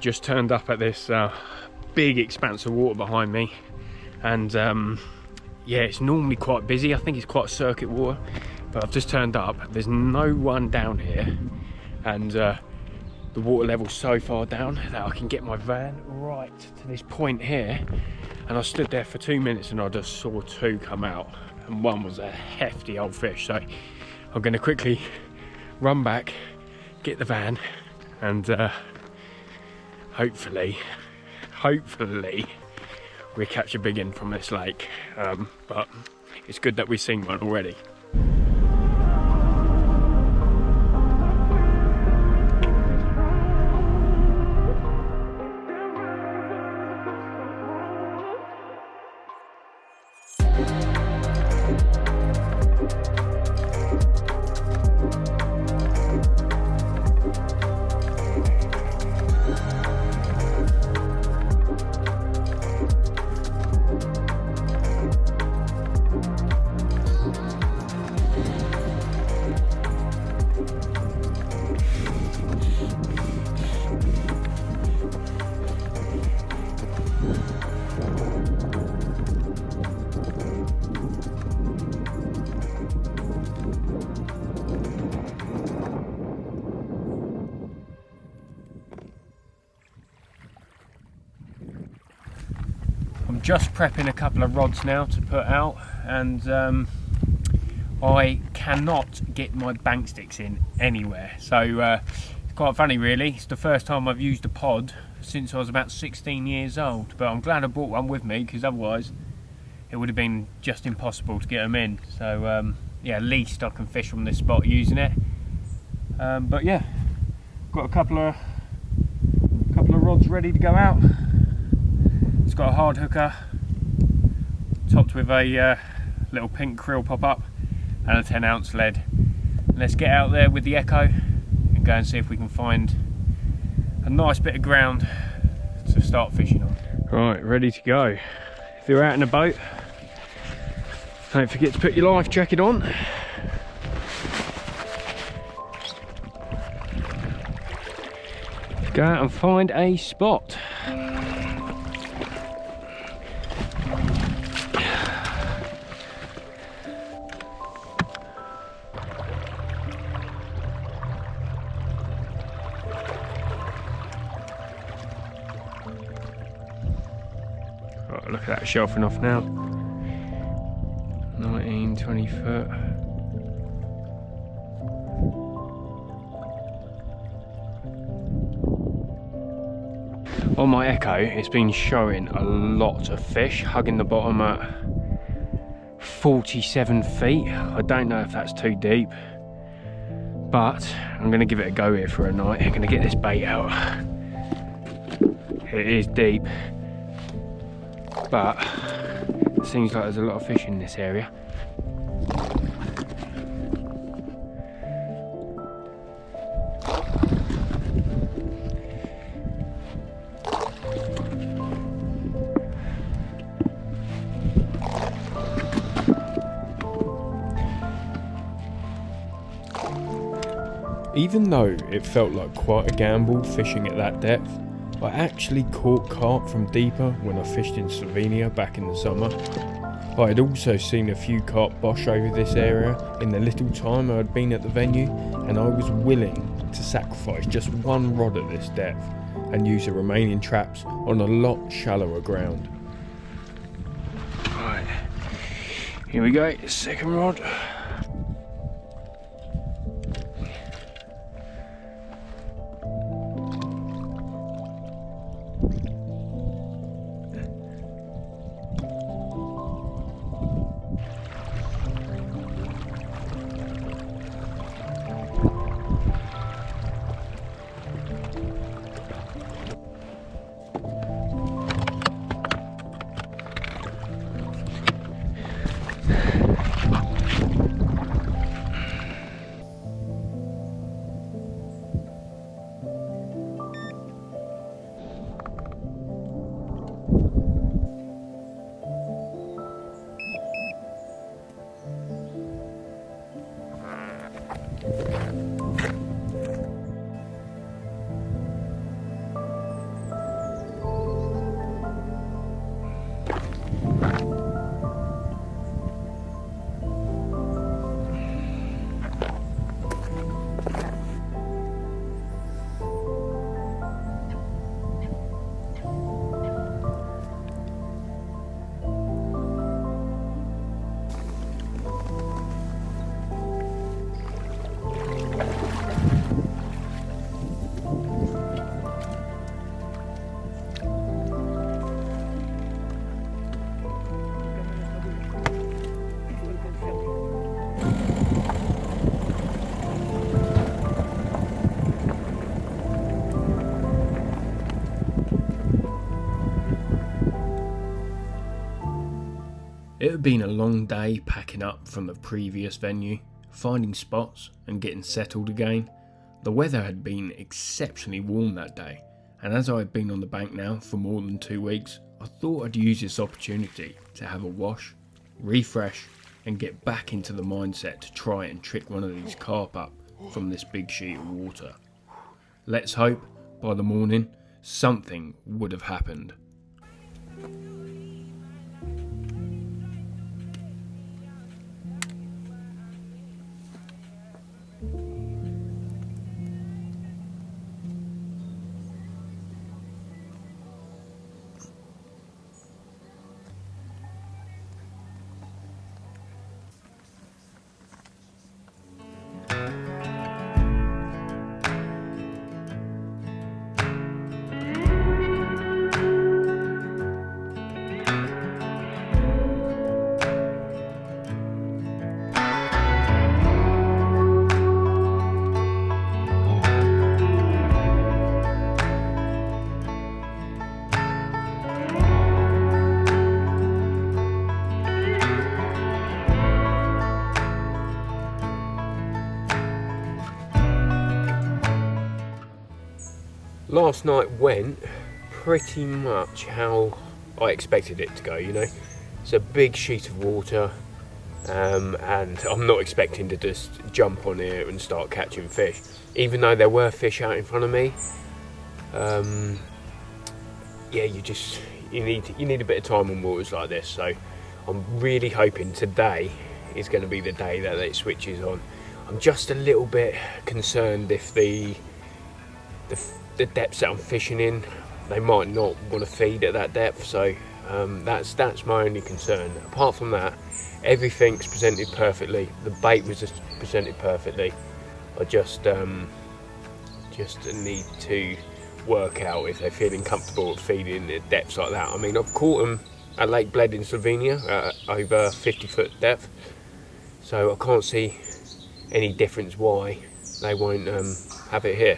just turned up at this big expanse of water behind me, and yeah, it's normally quite busy. I think it's quite circuit water, but I've just turned up. There's no one down here, and the water level's so far down that I can get my van right to this point here. And I stood there for 2 minutes and I just saw two come out, and one was a hefty old fish. So I'm going to quickly run back, get the van, and hopefully we catch a big one from this lake. But it's good that we've seen one already. I'm just prepping a couple of rods now to put out, and I cannot get my bank sticks in anywhere. So it's quite funny really. It's the first time I've used a pod since I was about 16 years old, but I'm glad I brought one with me, because otherwise it would have been just impossible to get them in. So yeah, at least I can fish from this spot using it. But yeah, got a couple of rods ready to go out. It's got a hard hooker topped with a little pink krill pop-up and a 10-ounce lead. Let's get out there with the Echo and go and see if we can find a nice bit of ground to start fishing on. Right, ready to go. If you're out in a boat, don't forget to put your life jacket on. Go out and find a spot. Right, look at that shelving off now. 19, 20 foot. On my Echo, it's been showing a lot of fish, hugging the bottom at 47 feet. I don't know if that's too deep, but I'm going to give it a go here for a night. I'm going to get this bait out. It is deep, but it seems like there's a lot of fish in this area. Even though it felt like quite a gamble fishing at that depth, I actually caught carp from deeper when I fished in Slovenia back in the summer. I had also seen a few carp bosh over this area in the little time I had been at the venue, and I was willing to sacrifice just one rod at this depth and use the remaining traps on a lot shallower ground. Right, here we go, second rod. It had been a long day packing up from the previous venue, finding spots and getting settled again. The weather had been exceptionally warm that day, and as I had been on the bank now for more than 2 weeks, I thought I'd use this opportunity to have a wash, refresh and get back into the mindset to try and trick one of these carp up from this big sheet of water. Let's hope by the morning something would have happened. Last night went pretty much how I expected it to go, you know. It's a big sheet of water, and I'm not expecting to just jump on it and start catching fish. Even though there were fish out in front of me, yeah, you need a bit of time on waters like this. So I'm really hoping today is going to be the day that it switches on. I'm just a little bit concerned if the depths that I'm fishing in, they might not want to feed at that depth, so that's my only concern. Apart from that, everything's presented perfectly. The bait was just presented perfectly. I just need to work out if they're feeling comfortable at feeding at depths like that. I mean, I've caught them at Lake Bled in Slovenia at over 50-foot depth, so I can't see any difference why they won't have it here.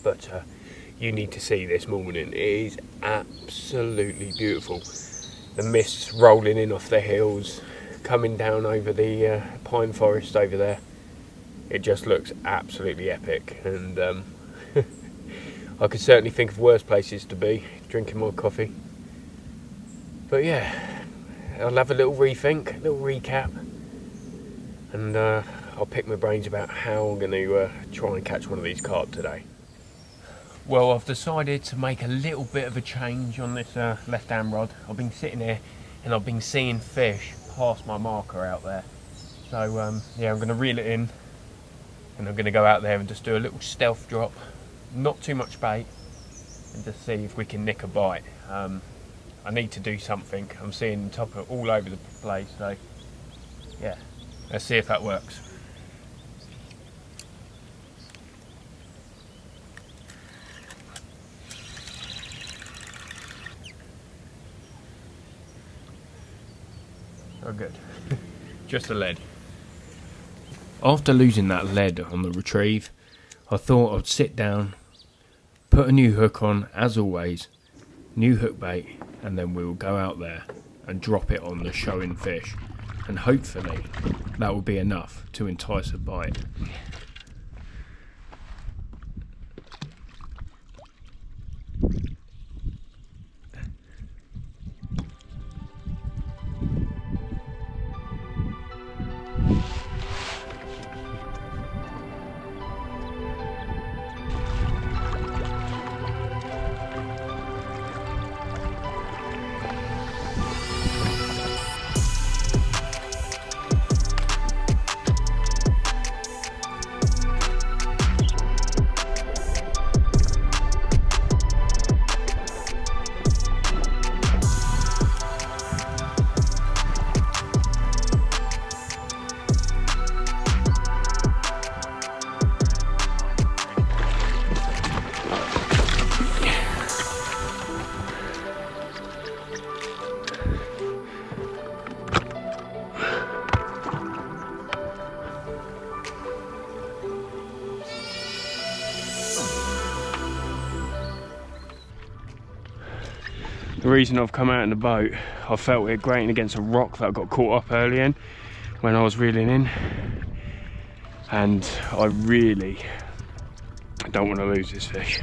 But you need to see this morning. It is absolutely beautiful. The mist's rolling in off the hills, coming down over the pine forest over there. It just looks absolutely epic, and I could certainly think of worse places to be, drinking my coffee. But yeah, I'll have a little rethink, a little recap, and I'll pick my brains about how I'm going to try and catch one of these carp today. Well, I've decided to make a little bit of a change on this left-hand rod. I've been sitting here and I've been seeing fish past my marker out there. So yeah, I'm going to reel it in and I'm going to go out there and just do a little stealth drop, not too much bait, and just see if we can nick a bite. I need to do something. I'm seeing topper all over the place, so yeah, let's see if that works. Oh good, just a lead. After losing that lead on the retrieve, I thought I'd sit down, put a new hook on as always, new hook bait, and then we'll go out there and drop it on the showing fish, and hopefully that will be enough to entice a bite. The reason I've come out in the boat, I felt it grating against a rock that I got caught up early in when I was reeling in, and I really don't want to lose this fish.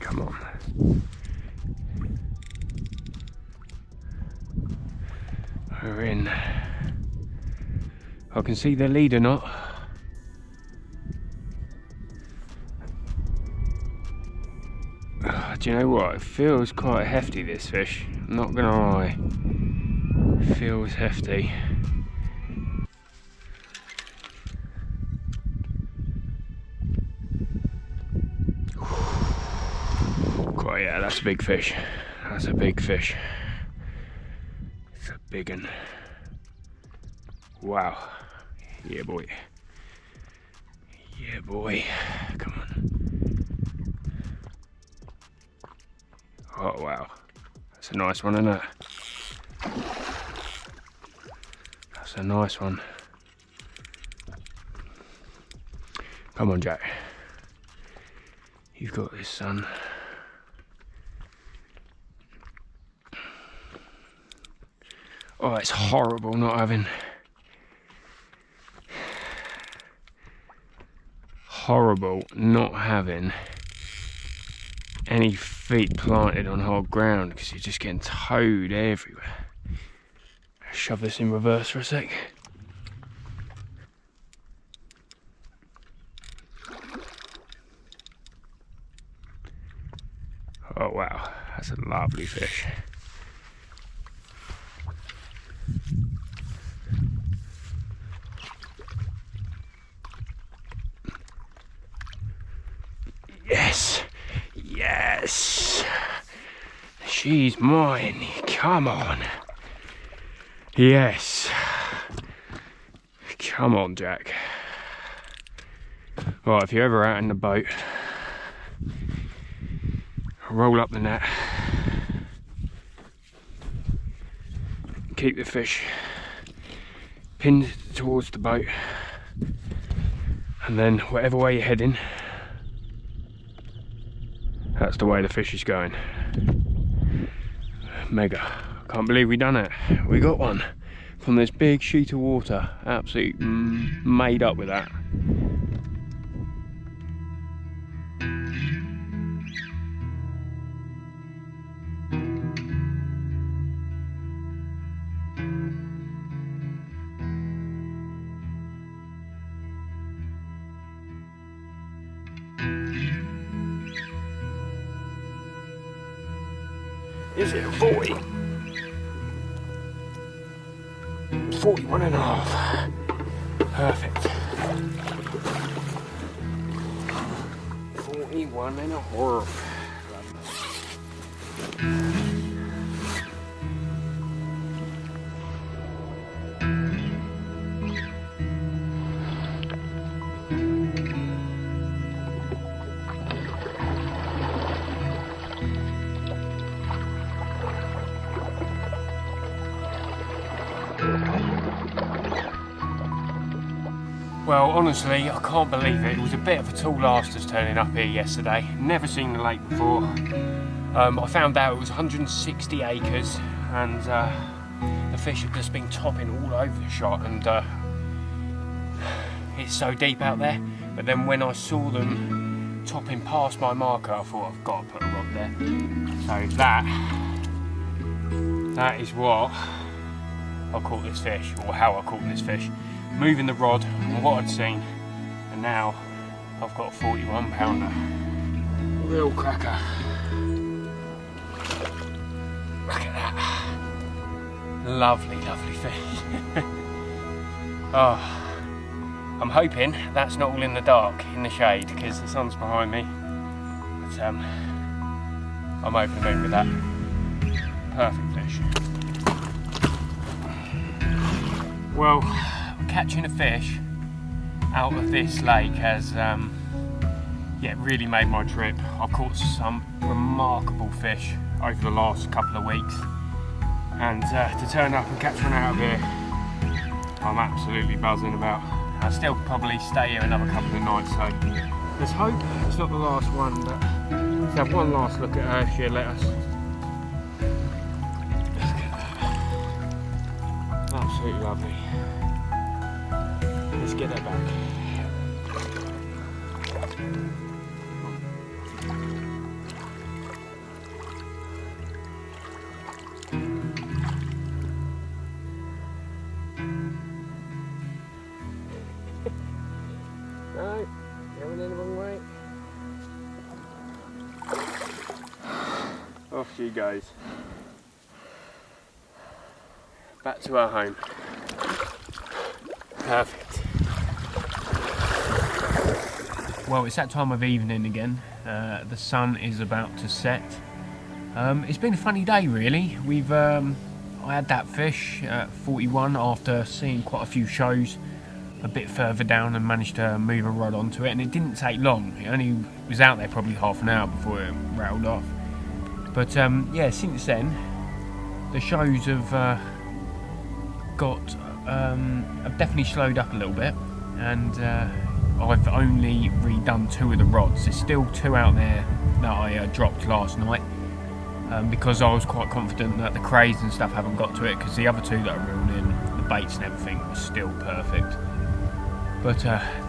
Come on. We're in. I can see the leader knot. Do you know what? It feels quite hefty, this fish. I'm not gonna lie. It feels hefty. Quite, yeah, that's a big fish. That's a big fish. It's a big one. Wow. Yeah, boy. Yeah, boy. Come on. Oh, wow. That's a nice one, isn't it? That's a nice one. Come on, Jack. You've got this, son. Oh, it's horrible not having... Horrible not having any feet planted on hard ground, because you're just getting towed everywhere. Shove this in reverse for a sec. Oh wow, that's a lovely fish. Yes, yes, she's mine, come on. Yes, come on, Jack. Right, if you're ever out in the boat, roll up the net, keep the fish pinned towards the boat, and then whatever way you're heading, that's the way the fish is going. Mega. Can't believe we done it. We got one from this big sheet of water. Absolutely made up with that. Is it a 40? 41 and a half. Perfect. 41 and a half. Well, honestly, I can't believe it. It was a bit of a tall lasters turning up here yesterday. Never seen the lake before. I found out it was 160 acres, and the fish have just been topping all over the shot, and it's so deep out there. But then when I saw them topping past my marker, I thought, I've got to put a rod there. So that is what I caught this fish, or how I caught this fish. Moving the rod on what I'd seen, and now I've got a 41 pounder. Real cracker. Look at that. Lovely, lovely fish. Oh, I'm hoping that's not all in the dark, in the shade, because the sun's behind me. But I'm over the moon with that. Perfect fish. Well, catching a fish out of this lake has really made my trip. I've caught some remarkable fish over the last couple of weeks, and to turn up and catch one out of here I'm absolutely buzzing about. I'll still probably stay here another couple of nights, so let's hope it's not the last one, but let's have one last look at her if she'll let us. Look at that. Absolutely lovely. Let's get her back. No, going in the wrong way. Off she goes. Back to our home. Perfect. Well, it's that time of evening again. The sun is about to set. It's been a funny day, really. I had that fish at 41 after seeing quite a few shows a bit further down and managed to move a rod onto it, and it didn't take long. It only was out there probably half an hour before it rattled off. But yeah, since then the shows have have definitely slowed up a little bit, and I've only redone 2 of the rods. There's still 2 out there that I dropped last night because I was quite confident that the crays and stuff haven't got to it, because the other 2 that I reeled in, the baits and everything, was still perfect. But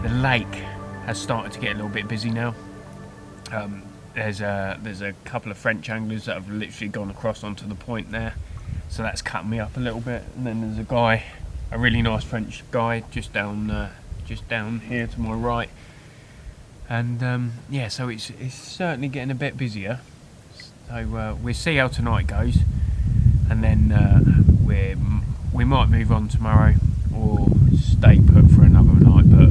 the lake has started to get a little bit busy now. There's a couple of French anglers that have literally gone across onto the point there, so that's cut me up a little bit. And then there's a really nice French guy just down here to my right. And yeah, so it's certainly getting a bit busier. So we'll see how tonight goes, and then we might move on tomorrow or stay put for another night, but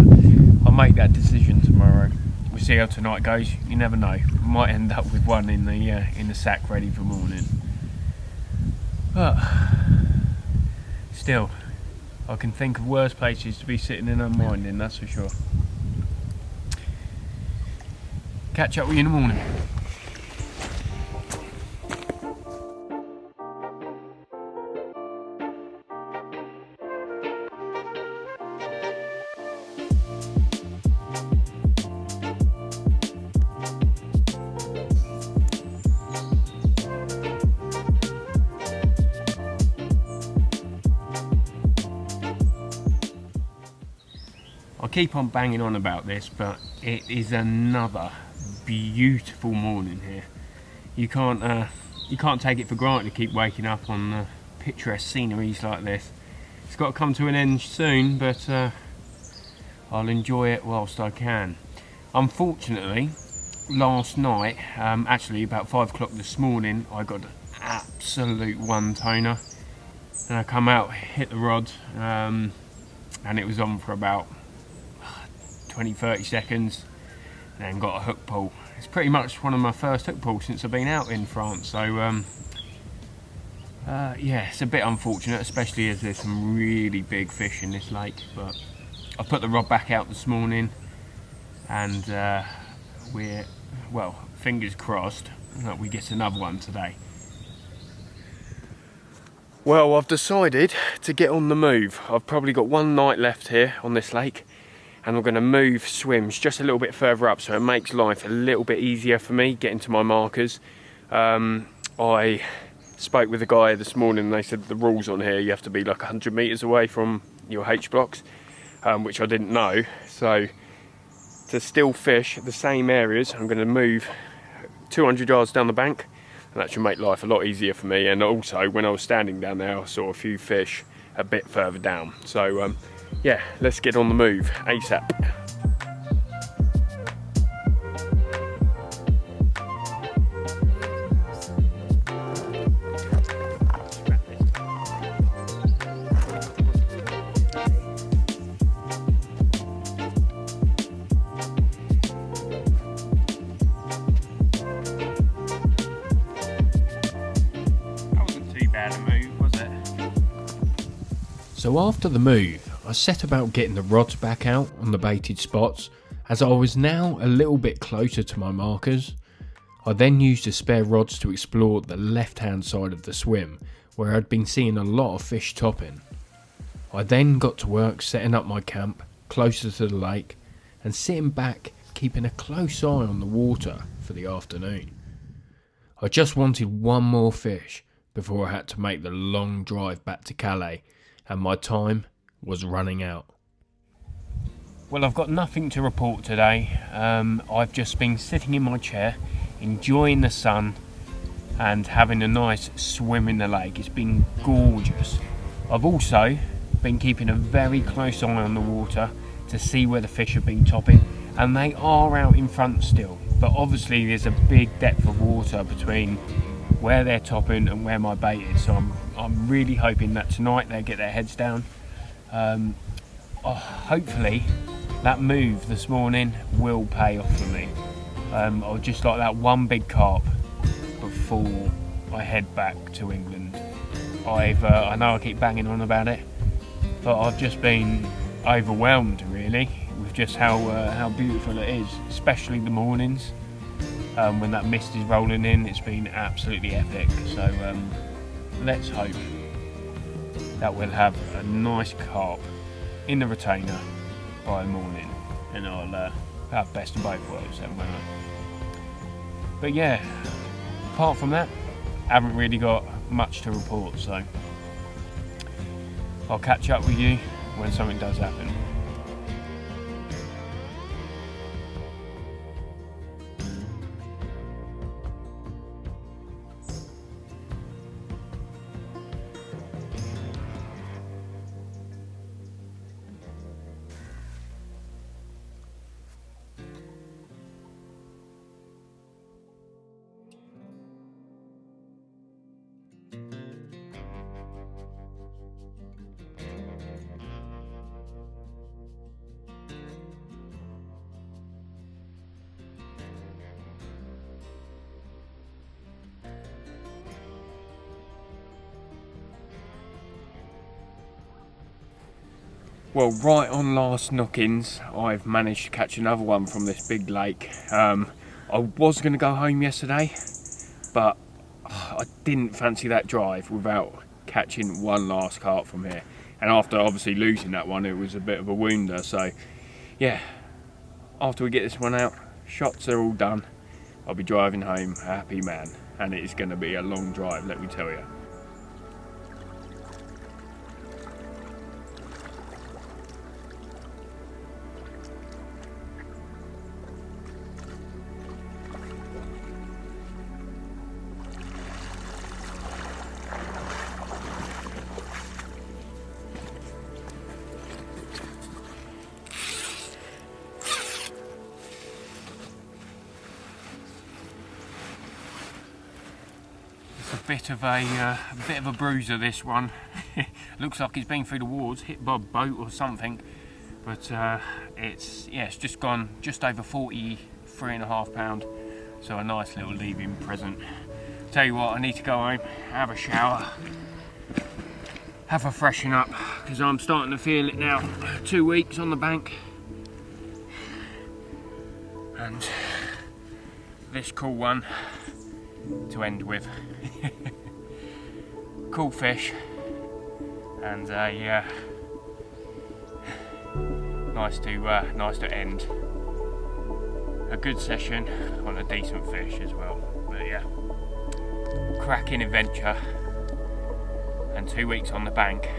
I'll make that decision tomorrow. We'll see how tonight goes. You never know. We might end up with one in the sack ready for morning. But still, I can think of worse places to be sitting and unwinding, that's for sure. Catch up with you in the morning. I keep on banging on about this, but it is another beautiful morning here. You can't take it for granted to keep waking up on picturesque sceneries like this. It's got to come to an end soon, but I'll enjoy it whilst I can. Unfortunately, last night, actually about 5 o'clock this morning, I got an absolute one-toner, and I come out, hit the rod, and it was on for about 20-30 seconds, and then got a hook pull. It's pretty much one of my first hook pulls since I've been out in France, so yeah, it's a bit unfortunate, especially as there's some really big fish in this lake. But I put the rod back out this morning, and we're, well, fingers crossed that we get another one today. Well, I've decided to get on the move. I've probably got one night left here on this lake, and I'm going to move swims just a little bit further up, so it makes life a little bit easier for me getting to my markers. I spoke with a guy this morning, and they said the rules on here, you have to be like 100 metres away from your H blocks, which I didn't know. So to still fish the same areas, I'm going to move 200 yards down the bank, and that should make life a lot easier for me. And also, when I was standing down there, I saw a few fish a bit further down. So yeah, let's get on the move ASAP. So after the move, I set about getting the rods back out on the baited spots, as I was now a little bit closer to my markers. I then used the spare rods to explore the left hand side of the swim, where I'd been seeing a lot of fish topping. I then got to work setting up my camp closer to the lake and sitting back keeping a close eye on the water for the afternoon. I just wanted one more fish before I had to make the long drive back to Calais, and my time was running out. Well, I've got nothing to report today. I've just been sitting in my chair, enjoying the sun and having a nice swim in the lake. It's been gorgeous. I've also been keeping a very close eye on the water to see where the fish have been topping, and they are out in front still, but obviously there's a big depth of water between where they're topping and where my bait is, so I'm really hoping that tonight they'll get their heads down. Hopefully that move this morning will pay off for me. I'll just like that one big carp before I head back to England. I know I keep banging on about it, but I've just been overwhelmed really with just how beautiful it is, especially the mornings when that mist is rolling in. It's been absolutely epic. So let's hope that we'll have a nice carp in the retainer by morning, and I'll have best of both worlds then, won't I? But yeah, apart from that, I haven't really got much to report, so I'll catch up with you when something does happen. Well, right on last knockings, I've managed to catch another one from this big lake. I was going to go home yesterday, but I didn't fancy that drive without catching one last carp from here. And after obviously losing that one, it was a bit of a wounder. So yeah, after we get this one out, shots are all done, I'll be driving home a happy man. And it is going to be a long drive, let me tell you. Bit of a bruiser, this one. Looks like it's been through the walls, hit by a boat or something, but it's just gone just over 43.5 pound, so a nice little leaving present. Tell you what, I need to go home, have a shower, have a freshen up, because I'm starting to feel it now. 2 weeks on the bank, and this cool one to end with. Cool fish, and nice to end a good session on a decent fish as well. But yeah, cracking adventure, and 2 weeks on the bank.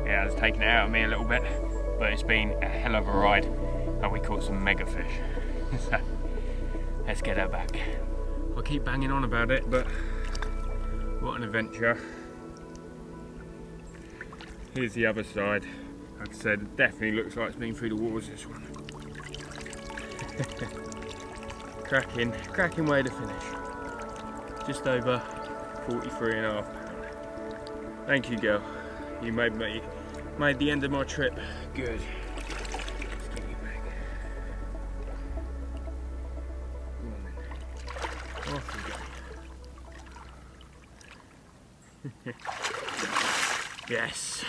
Yeah, it's taken it out of me a little bit, but it's been a hell of a ride, and we caught some mega fish. So let's get her back. I keep banging on about it, but what an adventure. Here's the other side. Like I said, it definitely looks like it's been through the walls, this one. cracking way to finish. Just over 43.5 pound. Thank you, girl. You made the end of my trip good. Let's get you back. Off we go. Yes.